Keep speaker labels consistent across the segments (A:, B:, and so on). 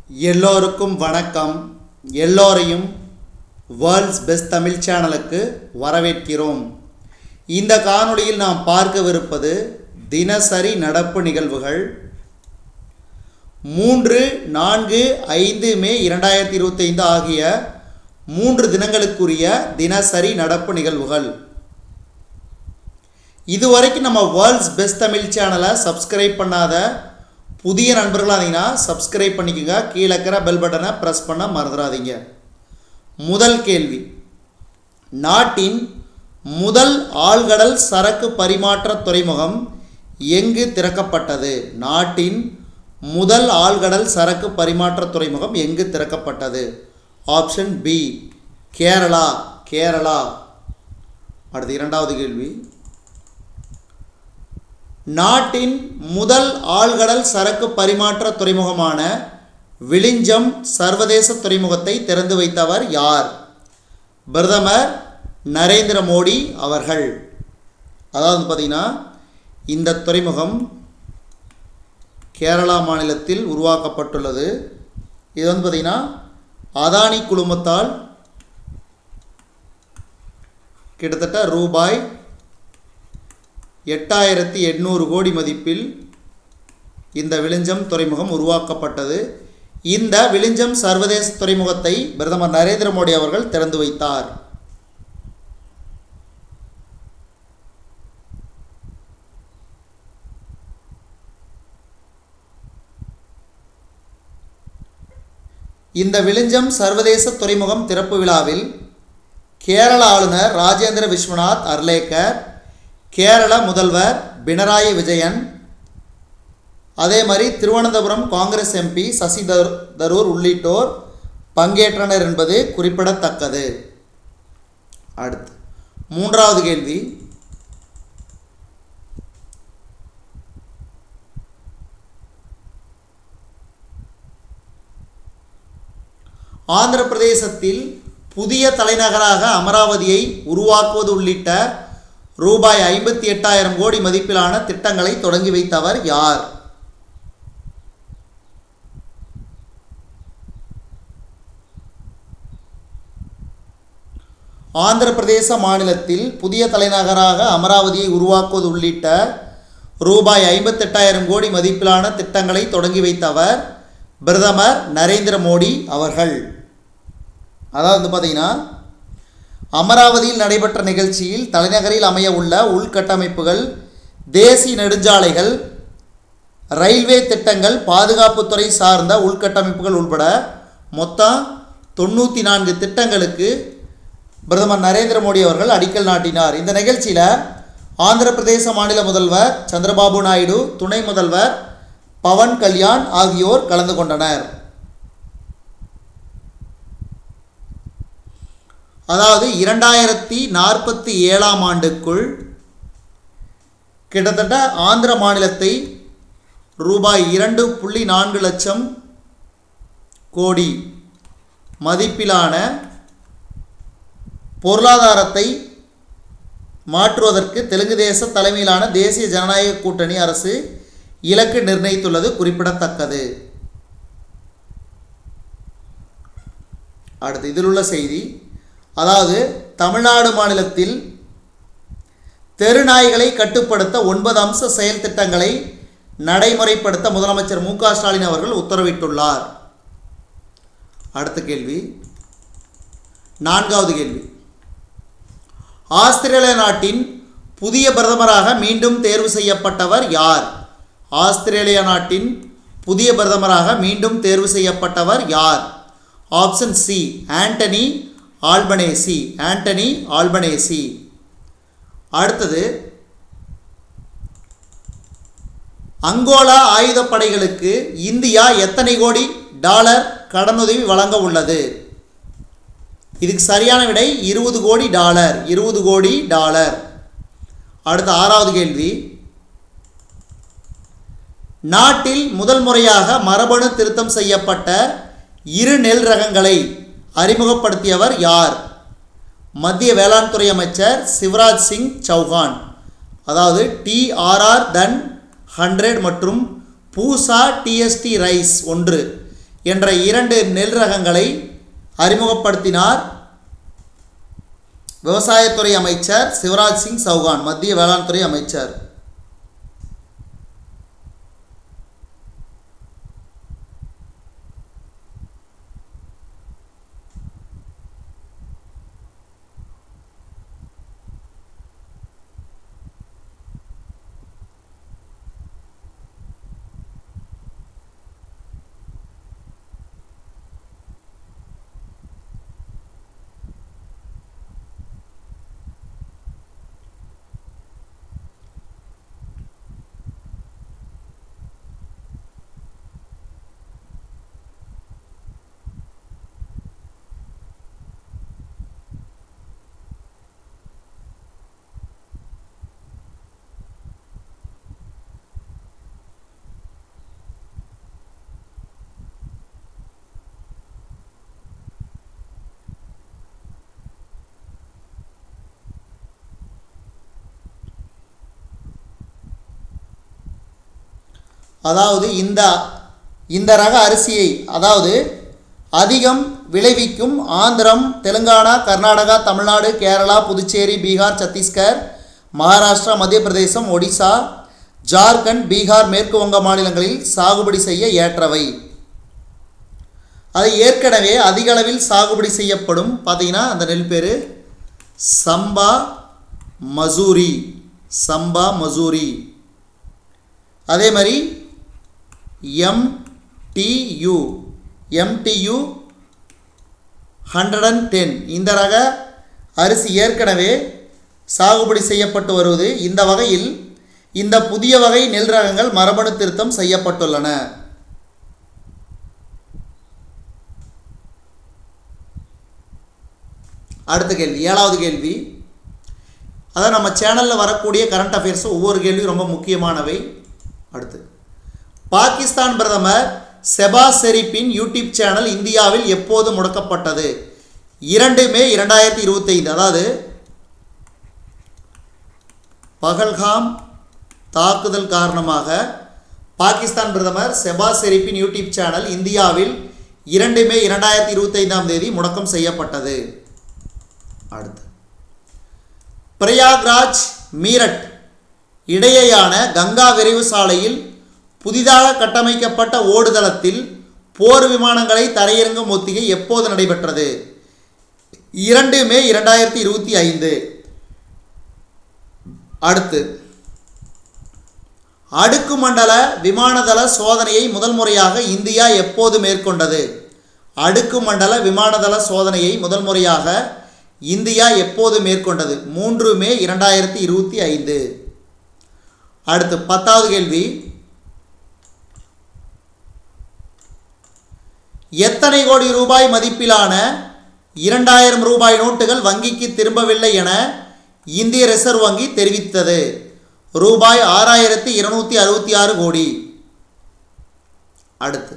A: எல்லோருக்கும் வணக்கம். எல்லோரையும் வேர்ல்ட்ஸ் பெஸ்ட் தமிழ் சேனலுக்கு வரவேற்கிறோம். இந்த காணொளியில் நாம் பார்க்கவிருப்பது தினசரி நடப்பு நிகழ்வுகள் 3, 4, 5 மே 2025 ஆகிய 3 தினங்களுக்குரிய தினசரி நடப்பு நிகழ்வுகள். இதுவரைக்கும் நம்ம வேர்ல்ட்ஸ் பெஸ்ட் தமிழ் சேனலை சப்ஸ்கிரைப் பண்ணாத புதிய நண்பர்களாக இருந்தீங்கன்னா சப்ஸ்கிரைப் பண்ணிக்கோங்க. கீழே இருக்கிற பெல் பட்டனை ப்ரெஸ் பண்ண மறந்துடாதீங்க. முதல் கேள்வி, நாட்டின் முதல் ஆழ்கடல் சரக்கு பரிமாற்ற துறைமுகம் எங்கு திறக்கப்பட்டது? நாட்டின் முதல் ஆழ்கடல் சரக்கு பரிமாற்ற துறைமுகம் எங்கு திறக்கப்பட்டது? Option B, Kerala. அடுத்து இரண்டாவது கேள்வி, நாட்டின் முதல் ஆழ்கடல் சரக்கு பரிமாற்ற துறைமுகமான விழிஞ்சம் சர்வதேச துறைமுகத்தை திறந்து வைத்தவர் யார்? பிரதமர் நரேந்திர மோடி அவர்கள். அதாவது பார்த்திங்கன்னா இந்த துறைமுகம் கேரளா மாநிலத்தில் உருவாக்கப்பட்டுள்ளது. இது பார்த்திங்கன்னா அதானி குழுமத்தால் கிட்டத்தட்ட ரூபாய் 8,800 கோடி மதிப்பில் இந்த விழிஞ்சம் துறைமுகம் உருவாக்கப்பட்டது. இந்த விழிஞ்சம் சர்வதேச துறைமுகத்தை பிரதமர் நரேந்திர மோடி அவர்கள் திறந்து வைத்தார். இந்த விழிஞ்சம் சர்வதேச துறைமுகம் திறப்பு விழாவில் கேரள ஆளுநர் ராஜேந்திர விஸ்வநாத் அர்லேக்கர், கேரள முதல்வர் பினராயி விஜயன், அதே மாதிரி திருவனந்தபுரம் காங்கிரஸ் எம்பி சசி தரூர் உள்ளிட்டோர் பங்கேற்றனர் என்பது குறிப்பிடத்தக்கது. அடுத்து மூன்றாவது கேள்வி, ஆந்திர பிரதேசத்தில் புதிய தலைநகராக அமராவதியை உருவாக்குவது உள்ளிட்ட ரூபாய் 58,000 கோடி மதிப்பிலான திட்டங்களை தொடங்கி வைத்தவர் யார்? ஆந்திர பிரதேச மாநிலத்தில் புதிய தலைநகராக அமராவதியை உருவாக்குவது உள்ளிட்ட ரூபாய் 58,000 கோடி மதிப்பிலான திட்டங்களை தொடங்கி வைத்தவர் பிரதமர் நரேந்திர மோடி அவர்கள். அதாவது பார்த்தீங்கன்னா அமராவதியில் நடைபெற்ற நிகழ்ச்சியில் தலைநகரில் அமைய உள்ள உள்கட்டமைப்புகள், தேசிய நெடுஞ்சாலைகள், ரயில்வே திட்டங்கள், பாதுகாப்புத்துறை சார்ந்த உள்கட்டமைப்புகள் உள்பட மொத்தம் 94 திட்டங்களுக்கு பிரதமர் நரேந்திர மோடி அவர்கள் அடிக்கல் நாட்டினார். இந்த நிகழ்ச்சியில் ஆந்திர பிரதேச மாநில முதல்வர் சந்திரபாபு நாயுடு, துணை முதல்வர் பவன் கல்யாண் ஆகியோர் கலந்து கொண்டனர். அதாவது 2047ஆம் ஆண்டுக்குள் கிட்டத்தட்ட ஆந்திர மாநிலத்தை ரூபாய் 2.4 லட்சம் கோடி மதிப்பிலான பொருளாதாரத்தை மாற்றுவதற்கு தெலுங்கு தேச தலைமையிலான தேசிய ஜனநாயக கூட்டணி அரசு இலக்கு நிர்ணயித்துள்ளது குறிப்பிடத்தக்கது. அடுத்து இதில் உள்ள செய்தி, அதாவது தமிழ்நாடு மாநிலத்தில் தெருநாய்களை கட்டுப்படுத்த 9 அம்ச செயல் திட்டங்களை நடைமுறைப்படுத்த முதலமைச்சர் மு.க. ஸ்டாலின் அவர்கள் உத்தரவிட்டுள்ளார். அடுத்த கேள்வி, நான்காவது கேள்வி, ஆஸ்திரேலிய நாட்டின் புதிய பிரதமராக மீண்டும் தேர்வு செய்யப்பட்டவர் யார்? ஆஸ்திரேலிய நாட்டின் புதிய பிரதமராக மீண்டும் தேர்வு செய்யப்பட்டவர் யார்? Option C, Anthony Albanese. அடுத்தது, அங்கோலா ஆயுதப்படைகளுக்கு இந்தியா எத்தனை கோடி டாலர் கடனுதவி வழங்க உள்ளது? இதுக்கு சரியான விடை 20 கோடி டாலர். அடுத்த ஆறாவது கேள்வி, நாட்டில் முதல் முறையாக மரபணு திருத்தம் செய்யப்பட்ட 2 நெல் ரகங்களை அறிமுகப்படுத்தியவர் யார்? மத்திய வேளாண் துறை அமைச்சர் சிவராஜ் சிங் சௌஹான். அதாவது TRR 100 மற்றும் பூசா TST ரைஸ் 1 என்ற 2 நெல் ரகங்களை அறிமுகப்படுத்தினார் விவசாயத்துறை அமைச்சர் சிவராஜ் சிங் சௌகான், மத்திய வேளாண் துறை அமைச்சர். அதாவது இந்த ரக அரிசியை அதிகம் விளைவிக்கும் ஆந்திரம், தெலுங்கானா, கர்நாடகா, தமிழ்நாடு, கேரளா, புதுச்சேரி, பீகார், சத்தீஸ்கர், மகாராஷ்டிரா, மத்திய பிரதேசம், ஒடிசா, ஜார்க்கண்ட், பீகார், மேற்கு வங்க மாநிலங்களில் சாகுபடி செய்ய ஏற்றவை. அது ஏற்கனவே அதிக அளவில் சாகுபடி செய்யப்படும் பார்த்தீங்கன்னா அந்த நெல் பேர் சம்பா மசூரி. அதே மாதிரி MTU 110 இந்த ரக அரிசி ஏற்கனவே சாகுபடி செய்யப்பட்டு வருவது. இந்த வகையில் இந்த புதிய வகை நெல் ரகங்கள் மரபணு திருத்தம் செய்யப்பட்டுள்ளன. அடுத்த கேள்வி, 7வது கேள்வி. அதான் நம்ம சேனலில் வரக்கூடிய கரண்ட் அஃபேர்ஸ் ஒவ்வொரு கேள்வியும் ரொம்ப முக்கியமானவை. அடுத்து, பாகிஸ்தான் பிரதமர் ஷெபாஸ் ஷெரீப்பின் யூடியூப் சேனல் இந்தியாவில் எப்போது முடக்கப்பட்டது? 2 மே 2025. அதாவது பகல்காம் தாக்குதல் காரணமாக பாகிஸ்தான் பிரதமர் ஷெபாஸ் ஷெரீப்பின் யூடியூப் சேனல் இந்தியாவில் 2 மே 2025 முடக்கம் செய்யப்பட்டது. அடுத்து, பிரயாக்ராஜ் மீரட் இடையேயான கங்கா விரைவு சாலையில் புதிதாக கட்டமைக்கப்பட்ட ஓடுதளத்தில் போர் விமானங்களை தரையிறங்கும் ஒத்திகை எப்போது நடைபெற்றது? 2 மே 2025. அடுத்து, அடுக்குமண்டல விமானதள சோதனையை முதல் முறையாக இந்தியா எப்போது மேற்கொண்டது? அடுக்குமண்டல விமானதள சோதனையை முதல் முறையாக இந்தியா எப்போது மேற்கொண்டது? 3 மே 2025. அடுத்து, 10வது கேள்வி. எத்தனை கோடி ரூபாய் மதிப்பிலான 2000 ரூபாய் நோட்டுகள் வங்கிக்கு திரும்பவில்லை என இந்திய ரிசர்வ் வங்கி தெரிவித்தது? ரூபாய் 6266 கோடி. அடுத்து,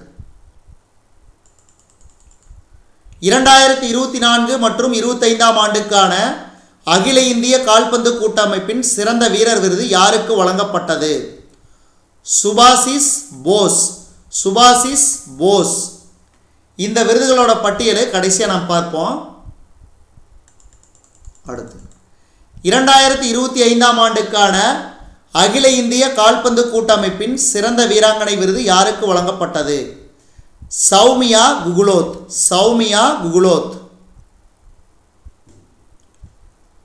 A: 2024 மற்றும் 25ஆம் ஆண்டுக்கான அகில இந்திய கால்பந்து கூட்டமைப்பின் சிறந்த வீரர் விருது யாருக்கு வழங்கப்பட்டது? சுபாசிஸ் போஸ். இந்த விருதுகளோட பட்டியலை கடைசியாக நாம் பார்ப்போம். அடுத்து, 2025ஆம் ஆண்டுக்கான அகில இந்திய கால்பந்து கூட்டமைப்பின் சிறந்த வீராங்கனை விருது யாருக்கு வழங்கப்பட்டது? சௌமியா குகுலோத்.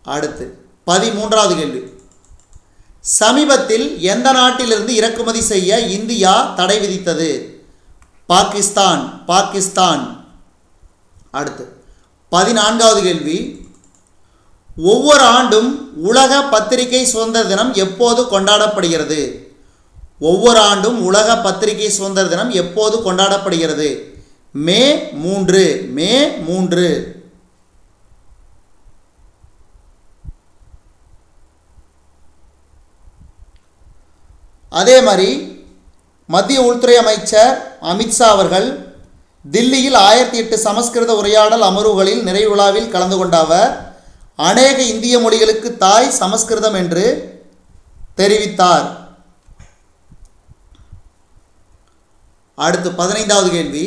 A: அடுத்து, 13வது கேள்வி. சமீபத்தில் எந்த நாட்டிலிருந்து இறக்குமதி செய்ய இந்தியா தடை விதித்தது? பாகிஸ்தான். அடுத்து, 14வது கேள்வி. ஒவ்வொரு ஆண்டும் உலக பத்திரிகை சுதந்திர தினம் எப்போது கொண்டாடப்படுகிறது? ஒவ்வொரு ஆண்டும் உலக பத்திரிகை சுதந்திர தினம் எப்போது கொண்டாடப்படுகிறது? மே 3. அதே மாதிரி மத்திய உள்துறை அமைச்சர் அமித்ஷா அவர்கள் தில்லியில் 1008 சமஸ்கிருத உரையாடல் அமர்வுகளில் நிறைவு விழாவில் கலந்து கொண்ட அவர் அநேக இந்திய மொழிகளுக்கு தாய் சமஸ்கிருதம் என்று தெரிவித்தார். அடுத்து, 15வது கேள்வி.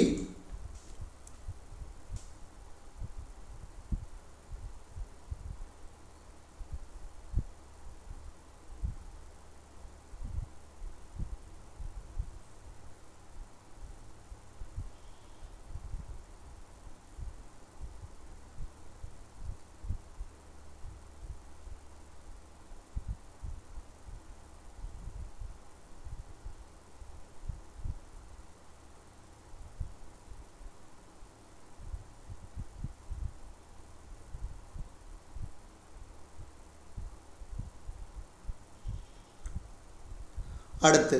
A: அடுத்து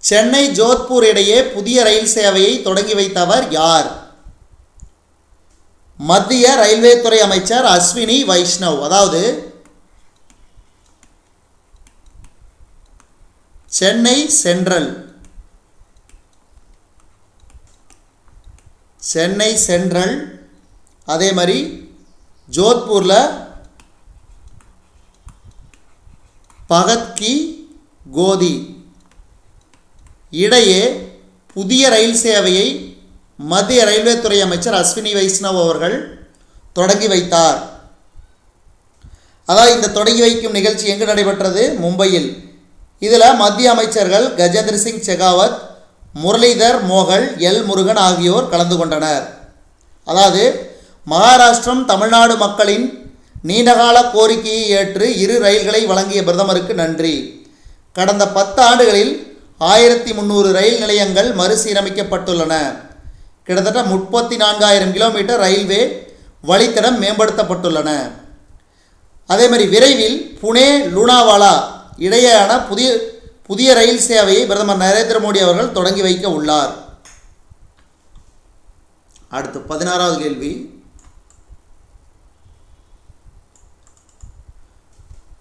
A: சென்னை ஜோத்பூர் இடையே புதிய ரயில் சேவையை தொடங்கி வைத்தவர் யார்? மத்திய ரயில்வே துறை அமைச்சர் அஸ்வினி வைஷ்ணவ். அதாவது சென்னை சென்ட்ரல் அதே மாதிரி ஜோத்பூரில் பகத் கி கோதி இடையே புதிய ரயில் சேவையை மத்திய ரயில்வே துறை அமைச்சர் அஸ்வினி வைஷ்ணவ் அவர்கள் தொடங்கி வைத்தார். அதாவது இந்த தொடங்கி வைக்கும் நிகழ்ச்சி எங்கு நடைபெற்றது? மும்பையில். இதில் மத்திய அமைச்சர்கள் கஜேந்திர சிங் செகாவத், முரளிதர் மோகல், எல் முருகன் ஆகியோர் கலந்து கொண்டனர். அதாவது மகாராஷ்டிரம் தமிழ்நாடு மக்களின் நீண்டகால கோரிக்கையை ஏற்று 2 ரயில்களை வழங்கிய பிரதமருக்கு நன்றி. கடந்த 10 ஆண்டுகளில் 1300 ரயில் நிலையங்கள் மறுசீரமைக்கப்பட்டுள்ளன. கிட்டத்தட்ட 34,000 கிலோமீட்டர் ரயில்வே வழித்தடம் மேம்படுத்தப்பட்டுள்ளன. அதேமாதிரி விரைவில் புனே லூனாவாலா இடையேயான புதிய ரயில் சேவையை பிரதமர் நரேந்திர மோடி அவர்கள் தொடங்கி வைக்க உள்ளார். அடுத்து 16வது கேள்வி.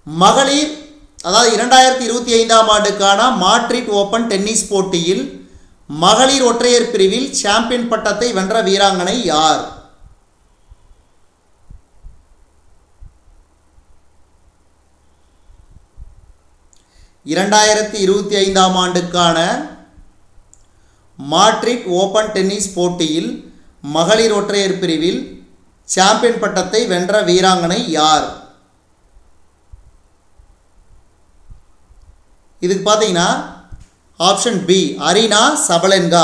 A: மகளிர் அதாவது 2025ஆம் ஆண்டுக்கான மாட்ரிட் ஓபன் டென்னிஸ் போட்டியில் மகளிர் ஒற்றையர் பிரிவில் சாம்பியன் பட்டத்தை வென்ற வீராங்கனை யார்? ஆம் ஆண்டுக்கான மாட்ரிட் ஓபன் டென்னிஸ் போட்டியில் மகளிர் ஒற்றையர் பிரிவில் சாம்பியன் பட்டத்தை வென்ற வீராங்கனை யார்? இதுக்கு பார்த்தீங்கன்னா option B Aryna Sabalenka,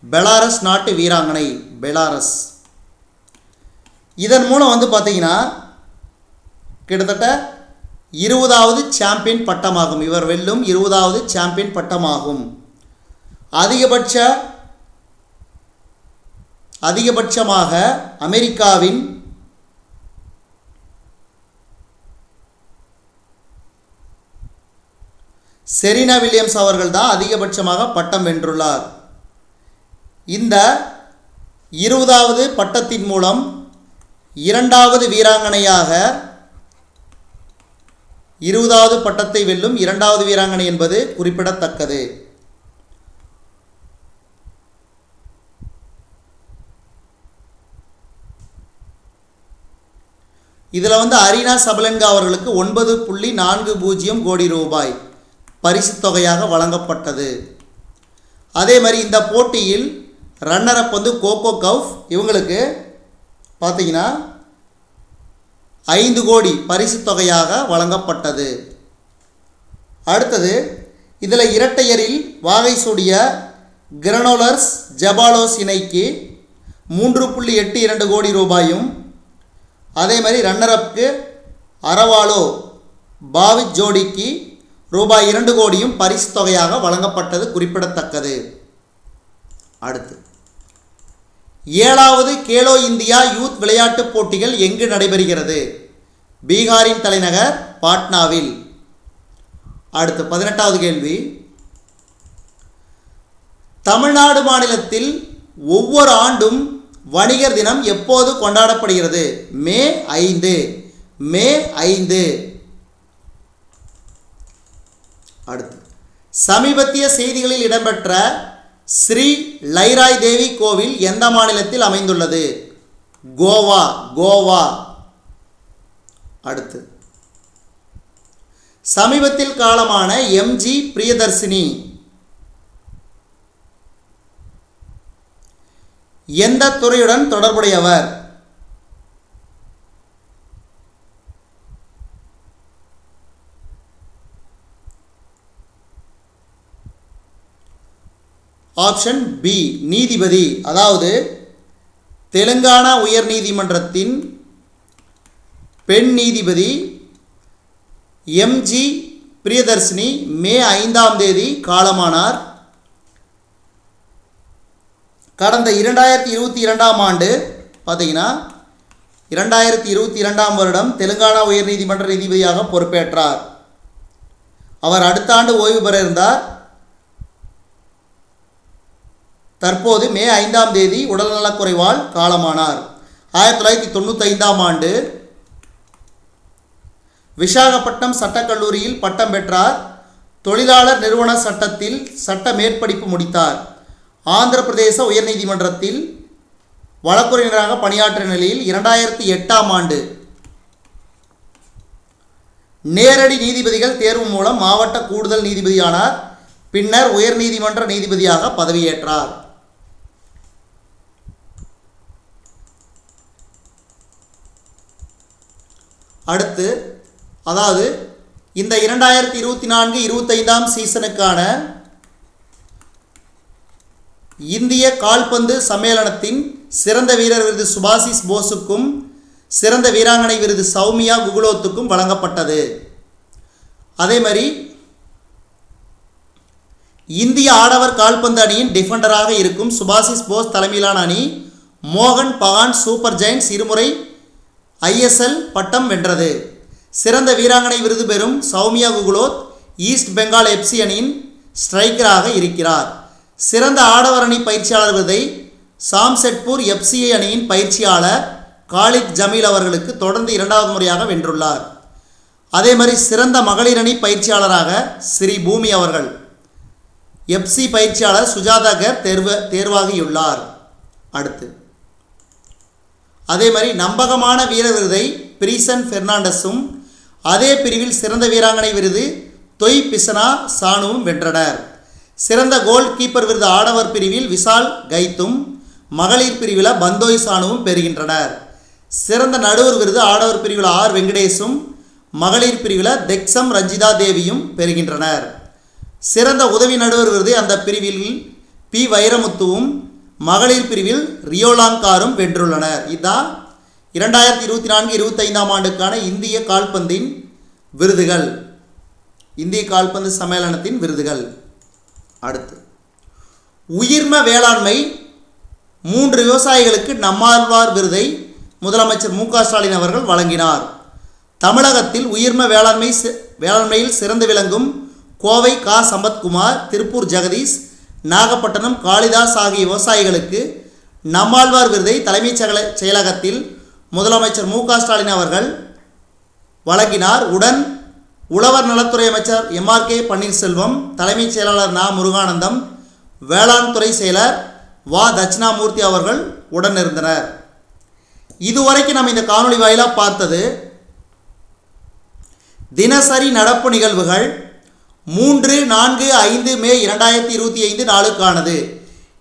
A: Belarus நாட்டு வீராங்கனை, பெலாரஸ். இதன் மூலம் பார்த்தீங்கன்னா கிட்டத்தட்ட 20வது சாம்பியன் பட்டமாகும். இவர் வெல்லும் 20வது சாம்பியன் பட்டமாகும். அதிகபட்சமாக அமெரிக்காவின் செரீனா வில்லியம்ஸ் அவர்கள் தான் அதிகபட்சமாக பட்டம் வென்றுள்ளார். இந்த 20வது பட்டத்தின் மூலம் 2வது வீராங்கனையாக 20வது பட்டத்தை வெல்லும் 2வது வீராங்கனை என்பது குறிப்பிடத்தக்கது. இதில் அரினா சபலென்கா அவர்களுக்கு 9.40 கோடி ரூபாய் பரிசு தொகையாக வழங்கப்பட்டது. அதே மாதிரி இந்த போட்டியில் ரன்னர் அப் கோகோ கவுஃப், இவங்களுக்கு பார்த்தீங்கன்னா 5 கோடி பரிசு தொகையாக வழங்கப்பட்டது. அடுத்தது இதில் இரட்டையரில் வாகை சூடிய கிரனோலர்ஸ் ஜபாலோஸ் இணைக்கு 3.82 கோடி ரூபாயும், அதே மாதிரி ரன்னர் அப்க்கு அரவாலோ பாவிச் ஜோடிக்கு ரூபாய் 2 கோடியும் பரிசு தொகையாக வழங்கப்பட்டது குறிப்பிடத்தக்கது. அடுத்து 7வது கேலோ இந்தியா யூத் விளையாட்டுப் போட்டிகள் எங்கு நடைபெறுகிறது? பீகாரின் தலைநகர் பாட்னாவில். அடுத்து 18வது கேள்வி. தமிழ்நாடு மாநிலத்தில் ஒவ்வொரு ஆண்டும் வணிகர் தினம் எப்போது கொண்டாடப்படுகிறது? மே 5. அடுத்து சமீபத்திய செய்திகளில் இடம்பெற்ற ஸ்ரீ லைராய் தேவி கோவில் எந்த மாநிலத்தில் அமைந்துள்ளது? கோவா. அடுத்து சமீபத்தில் காலமான எம்ஜி பிரியதர்சினி எந்த துறையுடன் தொடர்புடையவர்? ஆப்ஷன் பி நீதிபதி. அதாவது தெலுங்கானா உயர்நீதிமன்றத்தின் பெண் நீதிபதி எம்ஜி பிரியதர்சினி மே 5 காலமானார். கடந்த 2022ஆம் ஆண்டு பார்த்தீங்கன்னா 2022ஆம் வருடம் தெலுங்கானா உயர்நீதிமன்ற நீதிபதியாக பொறுப்பேற்றார். அவர் அடுத்த ஆண்டு ஓய்வு பெற இருந்தார். தற்போது மே 5ஆம் தேதி உடல்நலக்குறைவால் காலமானார். 1995ஆம் ஆண்டு விசாகப்பட்டினம் சட்டக்கல்லூரியில் பட்டம் பெற்றார். தொழிலாளர் நிறுவன சட்டத்தில் சட்ட மேற்படிப்பு முடித்தார். ஆந்திர பிரதேச உயர்நீதிமன்றத்தில் வழக்குரைஞராக பணியாற்றிய நிலையில் 2008ஆம் ஆண்டு நேரடி நீதிபதிகள் தேர்வு மூலம் மாவட்ட கூடுதல் நீதிபதியானார். பின்னர் உயர்நீதிமன்ற நீதிபதியாக பதவியேற்றார். அடுத்து அதாவது இந்த 2024-25ஆம் சீசனுக்கான இந்திய கால்பந்து சம்மேளனத்தின் சிறந்த வீரர் விருது சுபாசிஸ் போஸுக்கும் சிறந்த வீராங்கனை விருது சௌமியா குகுலோத்துக்கும் வழங்கப்பட்டது. அதே மாதிரி இந்திய ஆடவர் கால்பந்து அணியின் டிஃபெண்டராக இருக்கும் சுபாசிஸ் போஸ் தலைமையிலான அணி மோகன் பகான் சூப்பர் ஜெயின்ட்ஸ் இருமுறை ISL பட்டம் வென்றது. சிறந்த வீராங்கனை விருது பெறும் சௌமியா குகுலோத் ஈஸ்ட் பெங்கால் FC அணியின் ஸ்ட்ரைக்கராக இருக்கிறார். சிறந்த ஆடவர் அணி பயிற்சியாளர் விருதை சாம்செட்பூர் FCI அணியின் பயிற்சியாளர் காலித் ஜமீல் அவர்களுக்கு தொடர்ந்து 2வது முறையாக வென்றுள்ளார். அதே மாதிரி சிறந்த மகளிர் அணி பயிற்சியாளராக ஸ்ரீ பூமி அவர்கள் FC பயிற்சியாளர் சுஜாதா கர் தேர்வாகியுள்ளார். அடுத்து அதே மாதிரி நம்பகமான வீரர் விருதை பிரிசன் பெர்னாண்டஸும் அதே பிரிவில் சிறந்த வீராங்கனை விருது தொய் பிசனா சானுவும் வென்றனர். சிறந்த கோல் கீப்பர் விருது ஆடவர் பிரிவில் விஷால் கைத்தும் மகளிர் பிரிவில் பந்தோய் சானுவும் பெறுகின்றனர். சிறந்த நடுவர் விருது ஆடவர் பிரிவில் R வெங்கடேஷும் மகளிர் பிரிவில் தெக்ஸம் ரஞ்சிதா தேவியும் பெறுகின்றனர். சிறந்த உதவி நடுவர் விருது அந்த பிரிவில் P வைரமுத்துவும் மகளிர் பிரிவில் ரியோலாங்காரும் வென்றுள்ளனர். இதுதான் 2024-25ஆம் ஆண்டுக்கான இந்திய கால்பந்தின் விருதுகள், இந்திய கால்பந்து சம்மேளனத்தின் விருதுகள். அடுத்து உயிர்ம வேளாண்மை 3 விவசாயிகளுக்கு நம்மாழ்வார் விருதை முதலமைச்சர் மு.க. ஸ்டாலின் அவர்கள் வழங்கினார். தமிழகத்தில் உயிர்ம வேளாண்மையில் சிறந்து விளங்கும் கோவை க. சம்பத்குமார், திருப்பூர் ஜெகதீஷ், நாகப்பட்டினம் காளிதாஸ் ஆகிய விவசாயிகளுக்கு நம்மாழ்வார் விருதை தலைமைச் செயலகத்தில் முதலமைச்சர் மு.க. ஸ்டாலின் அவர்கள் வழங்கினார். உடன் உழவர் நலத்துறை அமைச்சர் MRK பன்னீர்செல்வம், தலைமைச் செயலாளர் நா. முருகானந்தம், வேளாண் துறை செயலர் வ. தட்சிணாமூர்த்தி அவர்கள் உடன் இருந்தனர். இதுவரைக்கும் நம்ம இந்த காணொளி வாயிலாக பார்த்தது தினசரி நடப்பு நிகழ்வுகள் 3, 4, 5 மே 2025 நாளுக்கானது.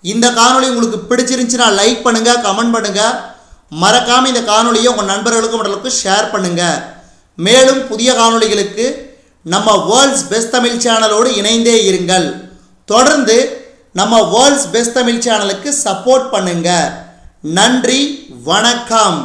A: இந்த காணொளி உங்களுக்கு பிடிச்சிருந்துச்சுன்னா லைக் பண்ணுங்கள், கமெண்ட் பண்ணுங்கள். மறக்காமல் இந்த காணொளியை உங்கள் நண்பர்களுக்கும் மற்றவர்களுக்கும் ஷேர் பண்ணுங்கள். மேலும் புதிய காணொளிகளுக்கு நம்ம வேர்ல்ட்ஸ் பெஸ்ட் தமிழ் சேனலோடு இணைந்தே இருங்கள். தொடர்ந்து நம்ம வேர்ல்ட்ஸ் பெஸ்ட் தமிழ் சேனலுக்கு சப்போர்ட் பண்ணுங்கள். நன்றி, வணக்கம்.